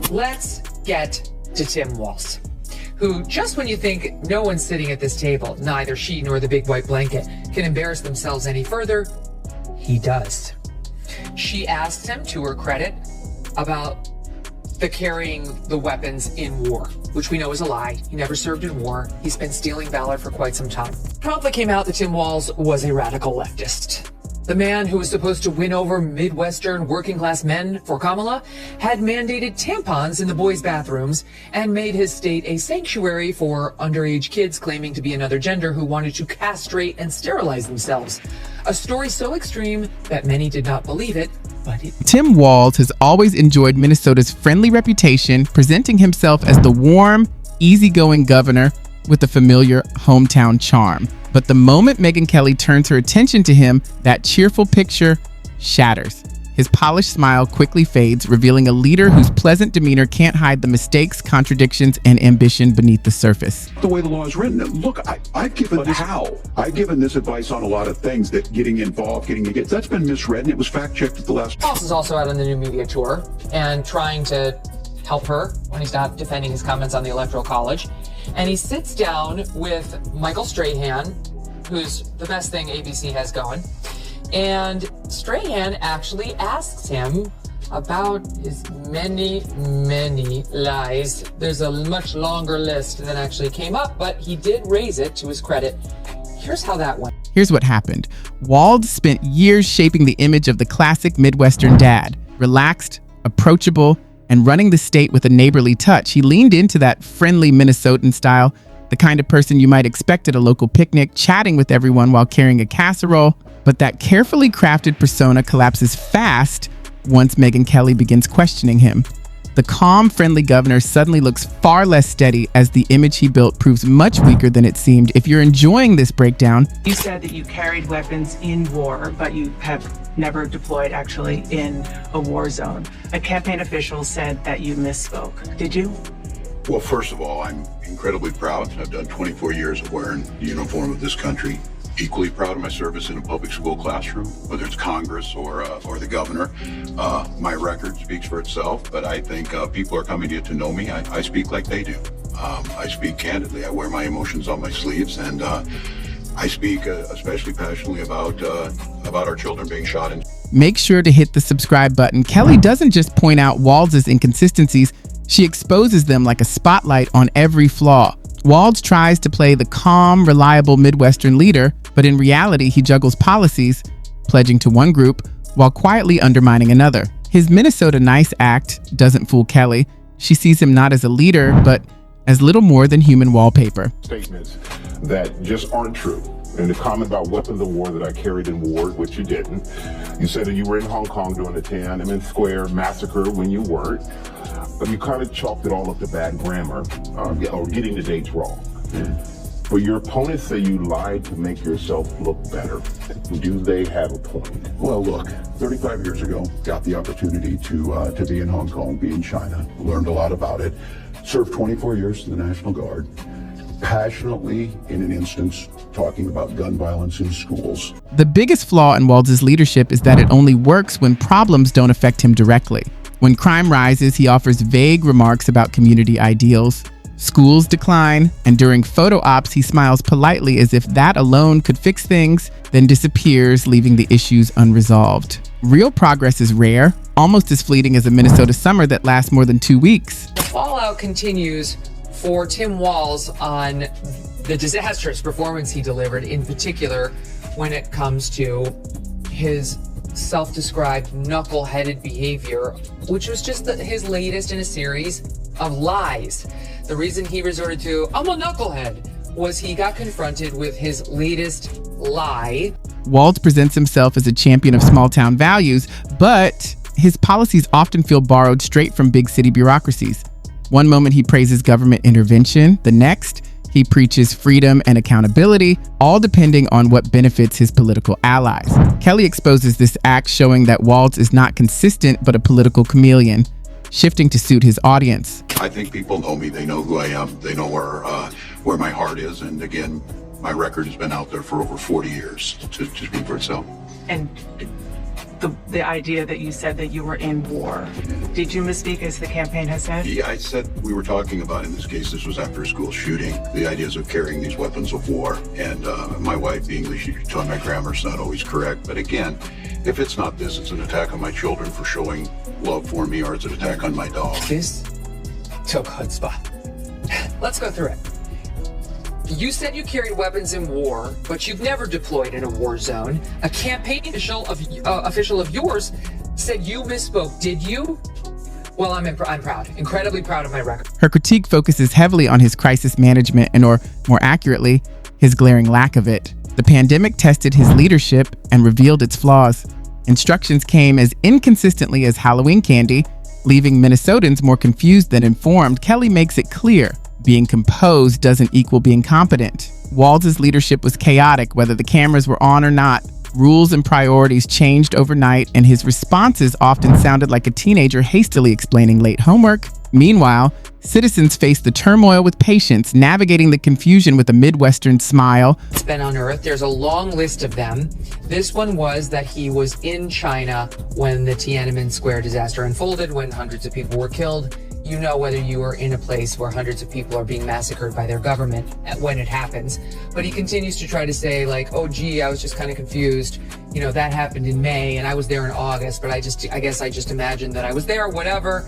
Let's get to Tim Walz, who, just when you think no one's sitting at this table, neither she nor the big white blanket, can embarrass themselves any further, he does. She asked him, to her credit, about the carrying the weapons in war, which we know is a lie. He never served in war. He's been stealing valor for quite some time. Promptly came out that Tim Walz was a radical leftist. The man who was supposed to win over Midwestern working-class men for Kamala had mandated tampons in the boys' bathrooms and made his state a sanctuary for underage kids claiming to be another gender who wanted to castrate and sterilize themselves. A story so extreme that many did not believe it, but it... Tim Walz has always enjoyed Minnesota's friendly reputation, presenting himself as the warm, easygoing governor with a familiar hometown charm. But the moment Megyn Kelly turns her attention to him, that cheerful picture shatters. His polished smile quickly fades, revealing a leader whose pleasant demeanor can't hide the mistakes, contradictions, and ambition beneath the surface. The way the law is written, look, I've given this advice on a lot of things, that getting involved, that's been misread, and it was fact-checked at the last... Walz is also out on the new media tour and trying to help her when he's not defending his comments on the Electoral College. And he sits down with Michael Strahan, who's the best thing ABC has going. And Strahan actually asks him about his many, many lies. There's a much longer list than actually came up, but he did raise it to his credit. Here's how that went. Here's what happened. Walz spent years shaping the image of the classic Midwestern dad. Relaxed, approachable, and running the state with a neighborly touch. He leaned into that friendly Minnesotan style, the kind of person you might expect at a local picnic, chatting with everyone while carrying a casserole. But that carefully crafted persona collapses fast once Megyn Kelly begins questioning him. The calm, friendly governor suddenly looks far less steady as the image he built proves much weaker than it seemed. If you're enjoying this breakdown... You said that you carried weapons in war, but you have never deployed actually in a war zone. A campaign official said that you misspoke. Did you? Well, first of all, I'm incredibly proud. I've done 24 years of wearing the uniform of this country. Equally proud of my service in a public school classroom, whether it's Congress or the governor. My record speaks for itself, but I think people are coming to get to know me. I speak like they do. I speak candidly. I wear my emotions on my sleeves, and I speak especially passionately about our children being shot. Make sure to hit the subscribe button. Kelly doesn't just point out Walz's inconsistencies, she exposes them like a spotlight on every flaw. Walz tries to play the calm, reliable Midwestern leader, but in reality, he juggles policies, pledging to one group while quietly undermining another. His Minnesota nice act doesn't fool Kelly. She sees him not as a leader, but as little more than human wallpaper. Statements that just aren't true. And the comment about weapons of war that I carried in war, which you didn't. You said that you were in Hong Kong during the Tiananmen Square massacre when you weren't. But you kind of chalked it all up to bad grammar or getting the dates wrong. But your opponents say you lied to make yourself look better. Do they have a point? Well, look, 35 years ago, got the opportunity to be in Hong Kong, be in China, learned a lot about it, served 24 years in the National Guard, passionately, in an instance, talking about gun violence in schools. The biggest flaw in Walz's leadership is that it only works when problems don't affect him directly. When crime rises, he offers vague remarks about community ideals. Schools decline, and during photo ops, he smiles politely as if that alone could fix things, then disappears, leaving the issues unresolved. Real progress is rare, almost as fleeting as a Minnesota summer that lasts more than 2 weeks. The fallout continues for Tim Walz on the disastrous performance he delivered, in particular when it comes to his self-described knuckle-headed behavior, which was just his latest in a series of lies. The reason he resorted to, I'm a knucklehead, was he got confronted with his latest lie. Walz presents himself as a champion of small-town values, but his policies often feel borrowed straight from big city bureaucracies. One moment he praises government intervention, the next he preaches freedom and accountability, all depending on what benefits his political allies. Kelly exposes this act, showing that Walz is not consistent but a political chameleon, shifting to suit his audience. I think people know me. They know who I am. They know where my heart is. And again, my record has been out there for over 40 years to speak for itself. And the idea that you said that you were in war. Did you misspeak as the campaign has said? Yeah, I said we were talking about, in this case, this was after a school shooting, the ideas of carrying these weapons of war. And my wife, the English, you taught my grammar's not always correct. But again, if it's not this, it's an attack on my children for showing love for me, or it's an attack on my dog. This took chutzpah. Let's go through it. You said you carried weapons in war, but you've never deployed in a war zone. A campaign official of yours said you misspoke. Did you? Well, I'm proud, incredibly proud of my record. Her critique focuses heavily on his crisis management and, or more accurately, his glaring lack of it. The pandemic tested his leadership and revealed its flaws. Instructions came as inconsistently as Halloween candy, leaving Minnesotans more confused than informed. Kelly makes it clear being composed doesn't equal being competent. Walz's leadership was chaotic, whether the cameras were on or not. Rules and priorities changed overnight, and his responses often sounded like a teenager hastily explaining late homework. Meanwhile, citizens faced the turmoil with patience, navigating the confusion with a Midwestern smile. It's been unearthed. There's a long list of them. This one was that he was in China when the Tiananmen Square disaster unfolded, when hundreds of people were killed. You know whether you are in a place where hundreds of people are being massacred by their government when it happens. But he continues to try to say, like, oh, gee, I was just kind of confused. You know, that happened in May and I was there in August, but I guess I just imagined that I was there, whatever.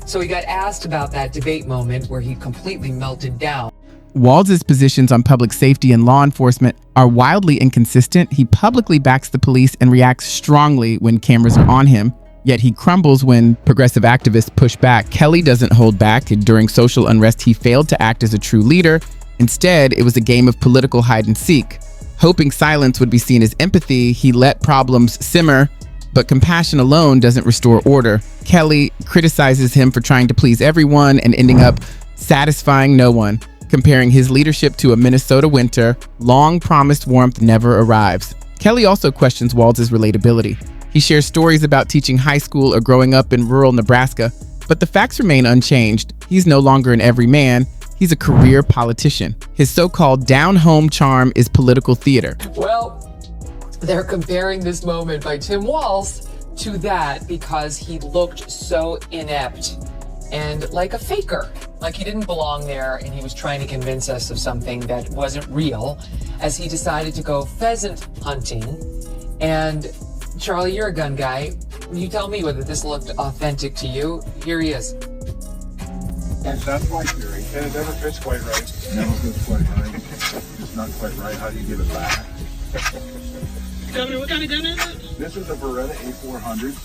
So he got asked about that debate moment where he completely melted down. Walz's positions on public safety and law enforcement are wildly inconsistent. He publicly backs the police and reacts strongly when cameras are on him. Yet he crumbles when progressive activists push back. Kelly doesn't hold back. During social unrest, he failed to act as a true leader. Instead, it was a game of political hide and seek. Hoping silence would be seen as empathy, he let problems simmer, but compassion alone doesn't restore order. Kelly criticizes him for trying to please everyone and ending up satisfying no one. Comparing his leadership to a Minnesota winter, long-promised warmth never arrives. Kelly also questions Walz's relatability. He shares stories about teaching high school or growing up in rural Nebraska, but the facts remain unchanged. He's no longer an everyman. He's a career politician. His so-called down-home charm is political theater. Well, they're comparing this moment by Tim Walz to that because he looked so inept and like a faker, like he didn't belong there and he was trying to convince us of something that wasn't real as he decided to go pheasant hunting. And Charlie, you're a gun guy. You tell me whether this looked authentic to you. Here he is. Yes, that's my theory. And it never fits quite right. Never fits quite right. It's not quite right. How do you give it back? Governor, what kind of gun is it? This is a Beretta A400.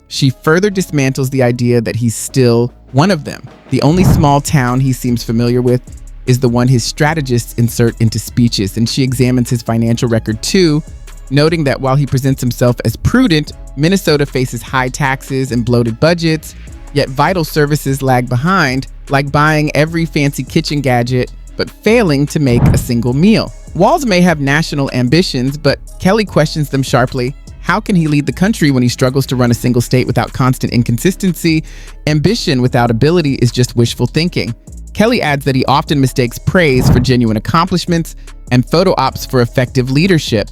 She further dismantles the idea that he's still one of them. The only small town he seems familiar with is the one his strategists insert into speeches, and she examines his financial record too, noting that while he presents himself as prudent, Minnesota faces high taxes and bloated budgets, yet vital services lag behind, like buying every fancy kitchen gadget, but failing to make a single meal. Walz may have national ambitions, but Kelly questions them sharply. How can he lead the country when he struggles to run a single state without constant inconsistency? Ambition without ability is just wishful thinking. Kelly adds that he often mistakes praise for genuine accomplishments and photo ops for effective leadership.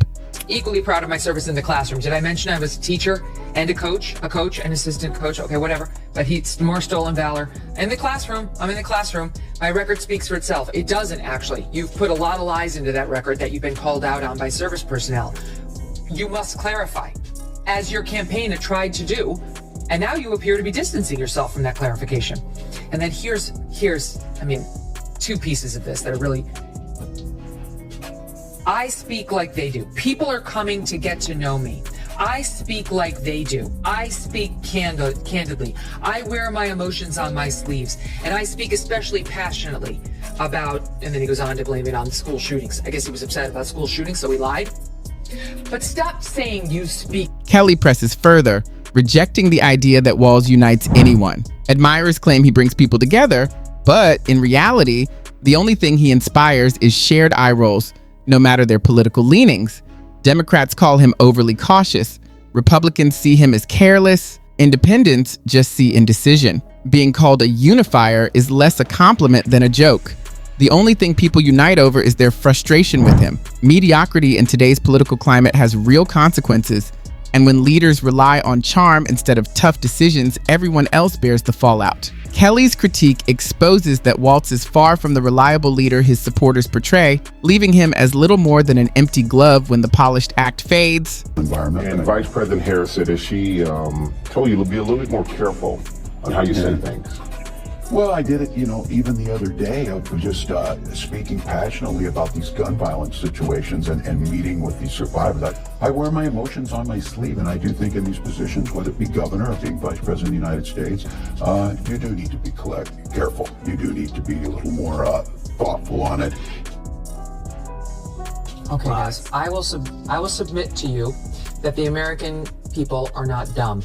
Equally proud of my service in the classroom. Did I mention I was a teacher and a coach, an assistant coach? Okay, whatever. But he's more stolen valor. In the classroom, I'm in the classroom. My record speaks for itself. It doesn't actually. You've put a lot of lies into that record that you've been called out on by service personnel. You must clarify, as your campaign had tried to do, and now you appear to be distancing yourself from that clarification. And then here's, two pieces of this that are really, I speak like they do. People are coming to get to know me. I speak like they do. I speak candidly. I wear my emotions on my sleeves, and I speak especially passionately about, and then he goes on to blame it on school shootings. I guess he was upset about school shootings, so he lied. But stop saying you speak. Kelly presses further, rejecting the idea that Walz unites anyone. Admirers claim he brings people together, but in reality, the only thing he inspires is shared eye rolls, no matter their political leanings. Democrats call him overly cautious. Republicans see him as careless. Independents just see indecision. Being called a unifier is less a compliment than a joke. The only thing people unite over is their frustration with him. Mediocrity in today's political climate has real consequences. And when leaders rely on charm instead of tough decisions, everyone else bears the fallout. Kelly's critique exposes that Walz is far from the reliable leader his supporters portray, leaving him as little more than an empty glove when the polished act fades. And Vice President Harris said that she told you to be a little bit more careful on how you say things. Well, I did it, even the other day of just speaking passionately about these gun violence situations and meeting with these survivors. I wear my emotions on my sleeve, and I do think in these positions, whether it be governor or being vice president of the United States, you do need to be careful. You do need to be a little more thoughtful on it. Okay, guys, I will submit to you that the American people are not dumb.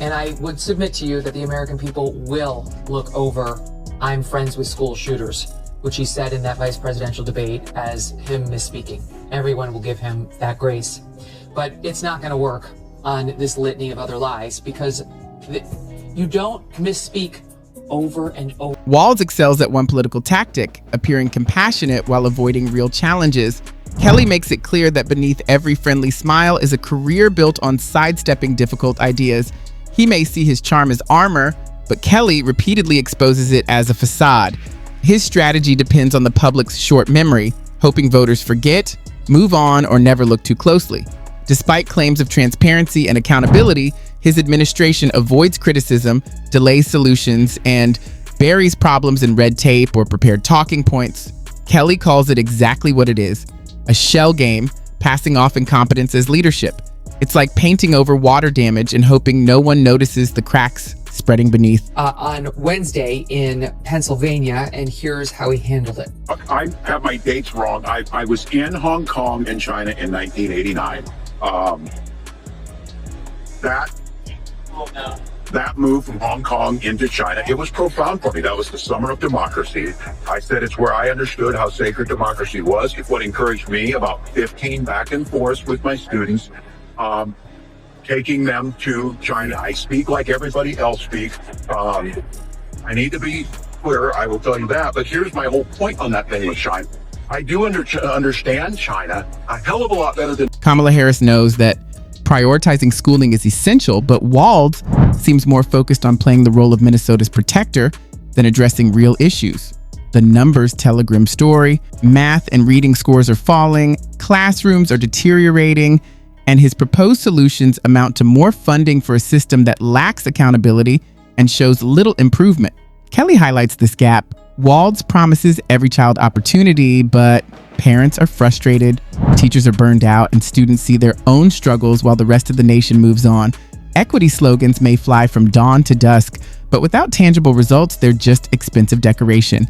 And I would submit to you that the American people will look over "I'm friends with school shooters," which he said in that vice presidential debate as him misspeaking. Everyone will give him that grace. But it's not going to work on this litany of other lies, because you don't misspeak over and over. Walz excels at one political tactic, appearing compassionate while avoiding real challenges. Kelly makes it clear that beneath every friendly smile is a career built on sidestepping difficult ideas. He may see his charm as armor, but Kelly repeatedly exposes it as a facade. His strategy depends on the public's short memory, hoping voters forget, move on, or never look too closely. Despite claims of transparency and accountability, his administration avoids criticism, delays solutions, and buries problems in red tape or prepared talking points. Kelly calls it exactly what it is: a shell game, passing off incompetence as leadership. It's like painting over water damage and hoping no one notices the cracks spreading beneath. On Wednesday in Pennsylvania, and here's how he handled it. I have my dates wrong. I was in Hong Kong and China in 1989. That move from Hong Kong into China, it was profound for me. That was the summer of democracy. I said it's where I understood how sacred democracy was. It's what encouraged me about 15 back and forth with my students, taking them to China. I speak like everybody else speaks. I need to be clear, I will tell you that, but here's my whole point on that thing with China. I do understand China a hell of a lot better than... Kamala Harris knows that prioritizing schooling is essential, but Walz seems more focused on playing the role of Minnesota's protector than addressing real issues. The numbers tell a grim story. Math and reading scores are falling, classrooms are deteriorating, and his proposed solutions amount to more funding for a system that lacks accountability and shows little improvement. Kelly highlights this gap. Walz promises every child opportunity, but parents are frustrated, teachers are burned out, and students see their own struggles while the rest of the nation moves on. Equity slogans may fly from dawn to dusk, but without tangible results, they're just expensive decoration.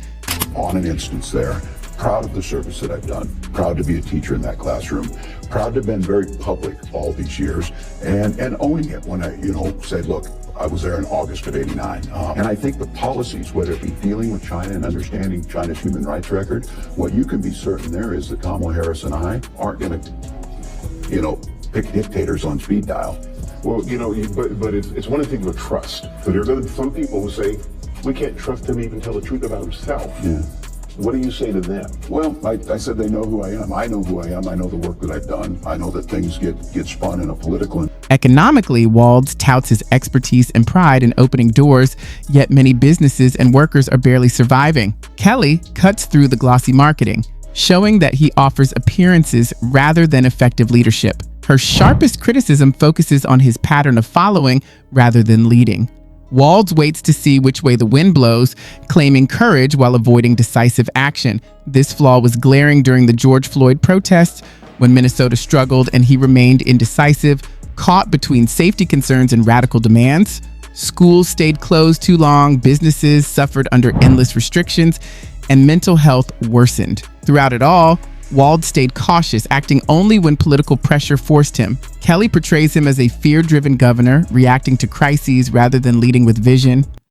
On an instance there, proud of the service that I've done, proud to be a teacher in that classroom, proud to have been very public all these years, and owning it when I, said, look, I was there in August of '89. And I think the policies, whether it be dealing with China and understanding China's human rights record, what you can be certain there is that Kamala Harris and I aren't going to, pick dictators on speed dial. Well, but it's one of the things with trust. So there are going to be some people who say, we can't trust him to even tell the truth about himself. Yeah. What do you say to them? Well, I said they know who I am. I know who I am. I know the work that I've done. I know that things get spun in a political... Economically, Walz touts his expertise and pride in opening doors, yet many businesses and workers are barely surviving. Kelly cuts through the glossy marketing, showing that he offers appearances rather than effective leadership. Her sharpest criticism focuses on his pattern of following rather than leading. Walz waits to see which way the wind blows, claiming courage while avoiding decisive action. This flaw was glaring during the George Floyd protests when Minnesota struggled and he remained indecisive, caught between safety concerns and radical demands. Schools stayed closed too long, businesses suffered under endless restrictions, and mental health worsened. Throughout it all, Walz stayed cautious, acting only when political pressure forced him. Kelly portrays him as a fear-driven governor, reacting to crises rather than leading with vision.